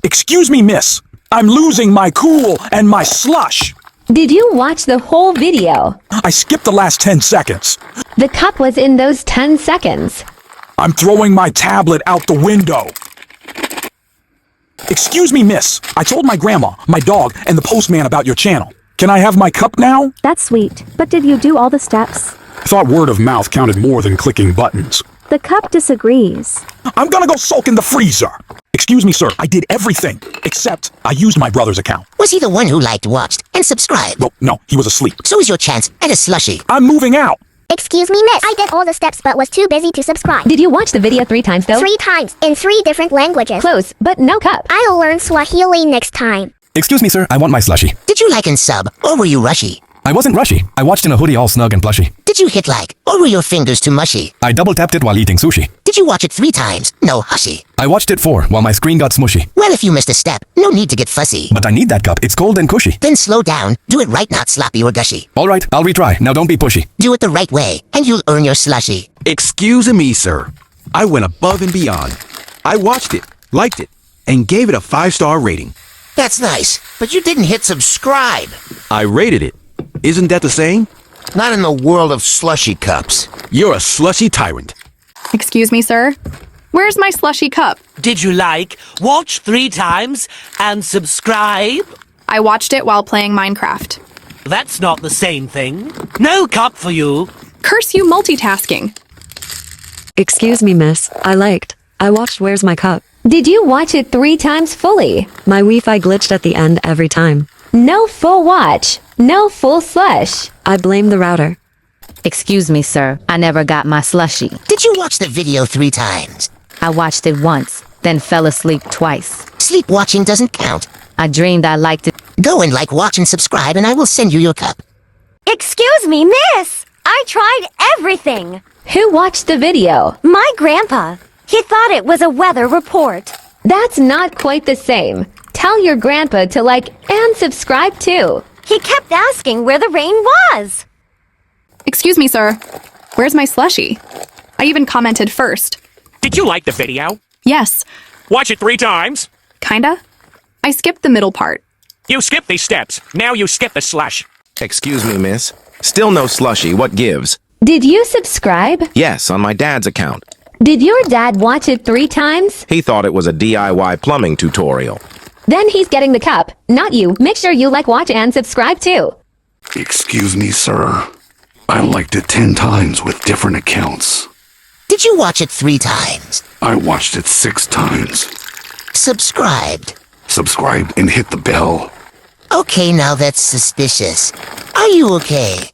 Excuse me, miss. I'm losing my cool and my slush. Did you watch the whole video? I skipped the last 10 seconds. The cup was in those 10 seconds. I'm throwing my tablet out the window. Excuse me, miss. I told my grandma, my dog, and the postman about your channel. Can I have my cup now? That's sweet, but did you do all the steps? I thought word of mouth counted more than clicking buttons. The cup disagrees. I'm gonna go sulk in the freezer. Excuse me, sir. I did everything, except I used my brother's account. Was he the one who liked, watched, and subscribed? Well, no, he was asleep. So is your chance at a slushie. I'm moving out. Excuse me, miss. I did all the steps but was too busy to subscribe. Did you watch the video 3 times though? 3 times, in 3 different languages. Close, but no cup. I'll learn Swahili next time. Excuse me, sir. I want my slushie. Did you like and sub, or were you rushy? I wasn't rushy. I watched in a hoodie all snug and plushy. Did you hit like, or were your fingers too mushy? I double tapped it while eating sushi. Did you watch it 3 times? No hushy. I watched it 4 while my screen got smushy. Well, if you missed a step, no need to get fussy. But I need that cup. It's cold and cushy. Then slow down. Do it right, not sloppy or gushy. All right, I'll retry. Now don't be pushy. Do it the right way, and you'll earn your slushie. Excuse me, sir. I went above and beyond. I watched it, liked it, and gave it a 5-star rating. That's nice, but you didn't hit subscribe. I rated it. Isn't that the same? Not in the world of slushy cups. You're a slushy tyrant. Excuse me, sir. Where's my slushy cup? Did you like, watch 3 times, and subscribe? I watched it while playing Minecraft. That's not the same thing. No cup for you. Curse you multitasking. Excuse me, miss. I watched Where's My Cup. Did you watch it 3 times fully? My Wi-Fi glitched at the end every time. No full watch. No full slush. I blame the router. Excuse me, sir. I never got my slushie. Did you watch the video 3 times? I watched it once, then fell asleep twice. Sleep watching doesn't count. I dreamed I liked it. Go and like, watch, and subscribe, and I will send you your cup. Excuse me, miss. I tried everything. Who watched the video? My grandpa. He thought it was a weather report. That's not quite the same. Tell your grandpa to like and subscribe too. He kept asking where the rain was. Excuse me, sir. Where's my slushie? I even commented first. Did you like the video? Yes. Watch it 3 times? Kinda. I skipped the middle part. You skipped these steps. Now you skip the slush. Excuse me, miss. Still no slushie. What gives? Did you subscribe? Yes, on my dad's account. Did your dad watch it 3 times? He thought it was a DIY plumbing tutorial. Then he's getting the cup, not you. Make sure you like, watch, and subscribe too. Excuse me, sir. I liked it 10 times with different accounts. Did you watch it 3 times? I watched it 6 times. Subscribed. Subscribe and hit the bell. Okay, now that's suspicious. Are you okay?